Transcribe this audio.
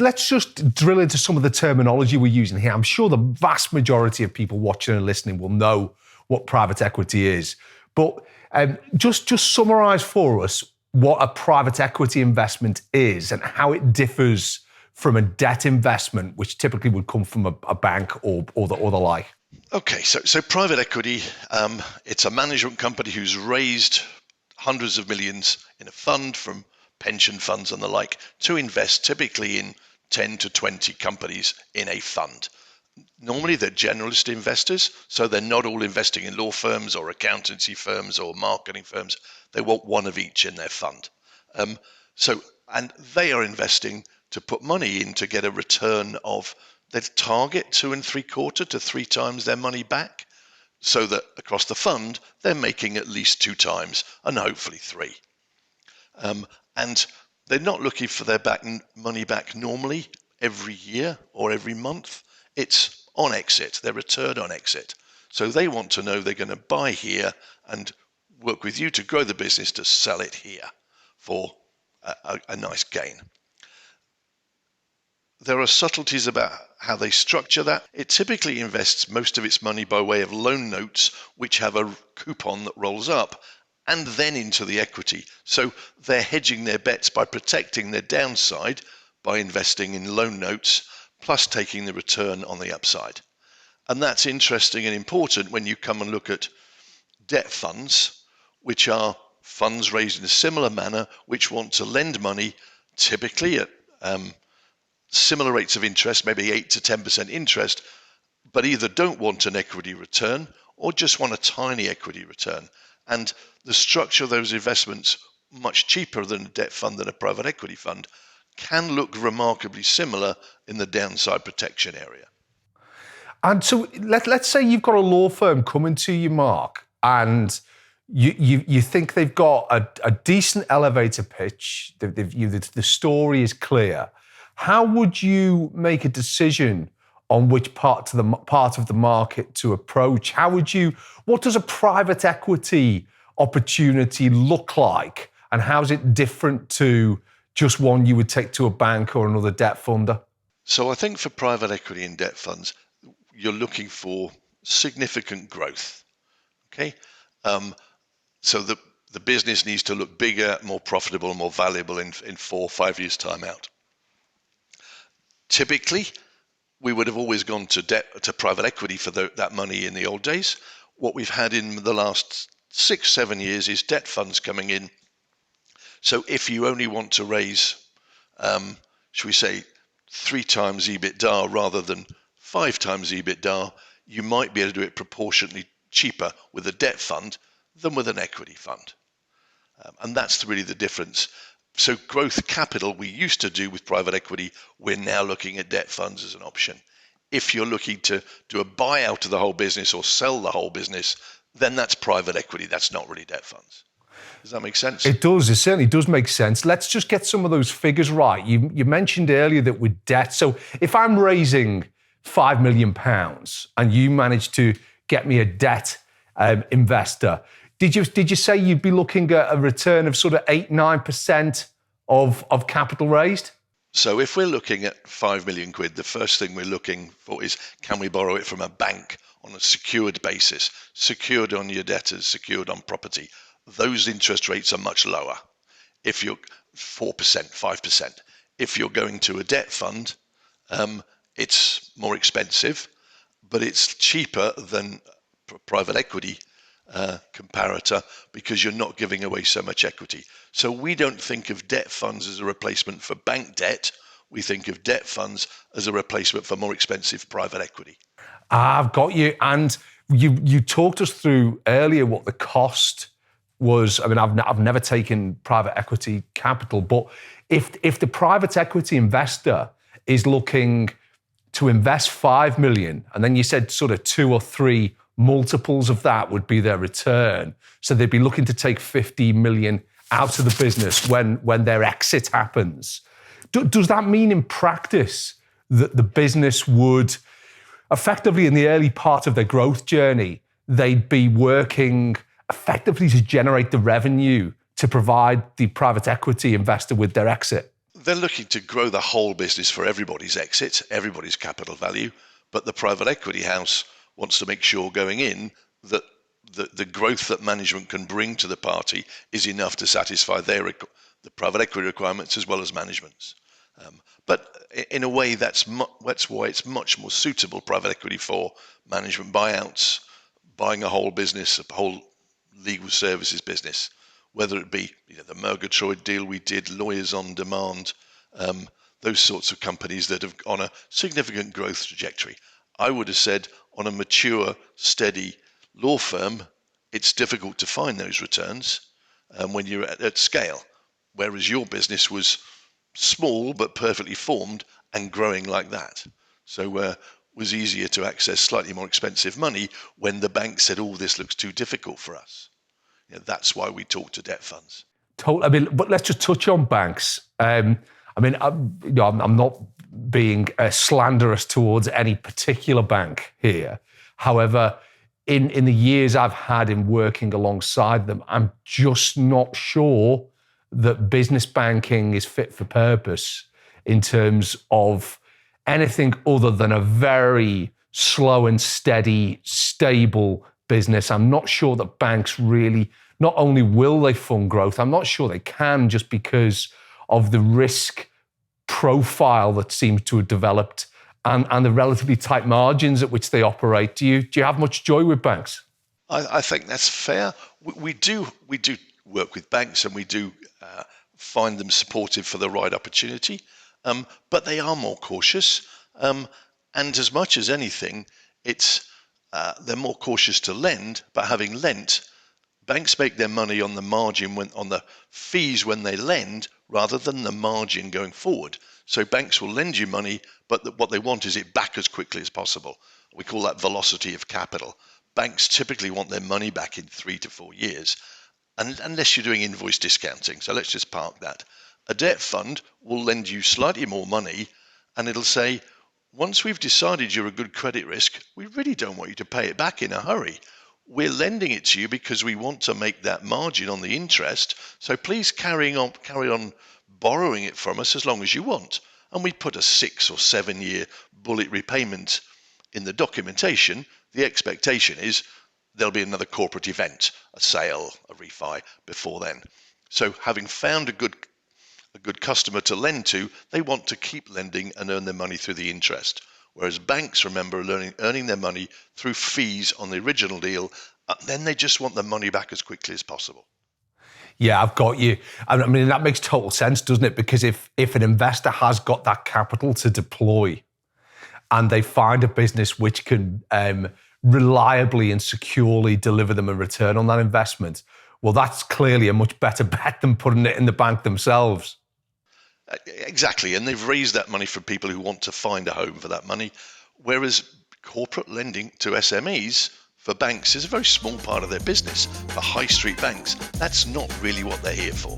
let's just drill into some of the terminology we're using here. I'm sure the vast majority of people watching and listening will know what private equity is. But just summarise for us what a private equity investment is and how it differs from a debt investment, which typically would come from a bank or the like. Okay, so private equity, it's a management company who's raised hundreds of millions in a fund from pension funds and the like to invest typically in 10 to 20 companies in a fund. Normally they're generalist investors, so they're not all investing in law firms or accountancy firms or marketing firms. They want one of each in their fund. And they are investing to put money in to get a return of their target 2.75 to 3 times their money back, so that across the fund they're making at least 2 times and hopefully 3. And they're not looking for their money back normally every year or every month. It's on exit, their return on exit. So they want to know they're going to buy here and work with you to grow the business to sell it here for a nice gain. There are subtleties about how they structure that. It typically invests most of its money by way of loan notes, which have a coupon that rolls up, and then into the equity. So they're hedging their bets by protecting their downside by investing in loan notes, plus taking the return on the upside. And that's interesting and important when you come and look at debt funds, which are funds raised in a similar manner, which want to lend money typically at similar rates of interest, maybe 8 to 10% interest, but either don't want an equity return or just want a tiny equity return. And the structure of those investments, much cheaper than a debt fund than a private equity fund, can look remarkably similar in the downside protection area. And so let's say you've got a law firm coming to you, Mark, and you think they've got a decent elevator pitch, the story is clear. How would you make a decision on which part of the market to approach? What does a private equity opportunity look like, and how is it different to just one you would take to a bank or another debt funder? So I think for private equity and debt funds, you're looking for significant growth. Okay, so the business needs to look bigger, more profitable, more valuable in 4 or 5 years' time out. Typically, we would have always gone to private equity for that money in the old days. What we've had in the last 6-7 years is debt funds coming in. So if you only want to raise, should we say, 3 times EBITDA rather than 5 times EBITDA, you might be able to do it proportionately cheaper with a debt fund than with an equity fund. And that's really the difference. So growth capital we used to do with private equity, we're now looking at debt funds as an option. If you're looking to do a buyout of the whole business or sell the whole business, then that's private equity. That's not really debt funds. Does that make sense? It does. It certainly does make sense. Let's just get some of those figures right. You mentioned earlier that with debt, so if I'm raising £5 million and you manage to get me a debt investor, did you say you'd be looking at a return of sort of 8-9% of capital raised? So if we're looking at £5 million, the first thing we're looking for is, can we borrow it from a bank on a secured basis, secured on your debtors, secured on property? Those interest rates are much lower. If you're 4%, 5%. If you're going to a debt fund, it's more expensive, but it's cheaper than private equity comparator because you're not giving away so much equity. So we don't think of debt funds as a replacement for bank debt. We think of debt funds as a replacement for more expensive private equity. I've got you. And you talked us through earlier what the cost was. I mean, I've never taken private equity capital, but if the private equity investor is looking to invest 5 million, and then you said sort of 2 or 3 multiples of that would be their return, so they'd be looking to take 50 million out of the business when their exit happens. Does that mean in practice that the business would effectively, in the early part of their growth journey, they'd be working effectively to generate the revenue to provide the private equity investor with their exit? they're looking to grow the whole business for everybody's exit, everybody's capital value, but the private equity house wants to make sure going in that the growth that management can bring to the party is enough to satisfy the private equity requirements as well as management's. But in a way, that's why it's much more suitable, private equity, for management buyouts, buying a whole business, a whole legal services business, whether it be the Murgatroyd deal we did, Lawyers on Demand, those sorts of companies that have on a significant growth trajectory. I would have said on a mature, steady law firm, it's difficult to find those returns when you're at scale, whereas your business was small but perfectly formed and growing like that. So was easier to access slightly more expensive money when the bank said, "Oh, this looks too difficult for us." That's why we talk to debt funds. Totally. But let's just touch on banks. I'm not being slanderous towards any particular bank here. However, in the years I've had in working alongside them, I'm just not sure that business banking is fit for purpose in terms of anything other than a very slow and steady, stable business. I'm not sure that banks really, not only will they fund growth, I'm not sure they can, just because of the risk profile that seems to have developed and the relatively tight margins at which they operate. Do you have much joy with banks? I think that's fair. We do work with banks, and we do find them supportive for the right opportunity, but they are more cautious. And as much as anything, they're more cautious to lend. But having lent, banks make their money on the margin on the fees when they lend, rather than the margin going forward. So banks will lend you money, but what they want is it back as quickly as possible. We call that velocity of capital. Banks typically want their money back in 3 to 4 years, unless you're doing invoice discounting. So let's just park that. A debt fund will lend you slightly more money, and it'll say, once we've decided you're a good credit risk, we really don't want you to pay it back in a hurry. We're lending it to you because we want to make that margin on the interest, so please carry on borrowing it from us as long as you want. And we put a 6 or 7 year bullet repayment in the documentation. The expectation is there'll be another corporate event, a sale, a refi before then. So having found a good customer to lend to, they want to keep lending and earn their money through the interest. Whereas banks, remember, earning their money through fees on the original deal, then they just want the money back as quickly as possible. Yeah, I've got you. I mean, that makes total sense, doesn't it? Because if an investor has got that capital to deploy and they find a business which can reliably and securely deliver them a return on that investment, well, that's clearly a much better bet than putting it in the bank themselves. Exactly. And they've raised that money from people who want to find a home for that money. Whereas corporate lending to SMEs for banks is a very small part of their business. For high street banks, that's not really what they're here for.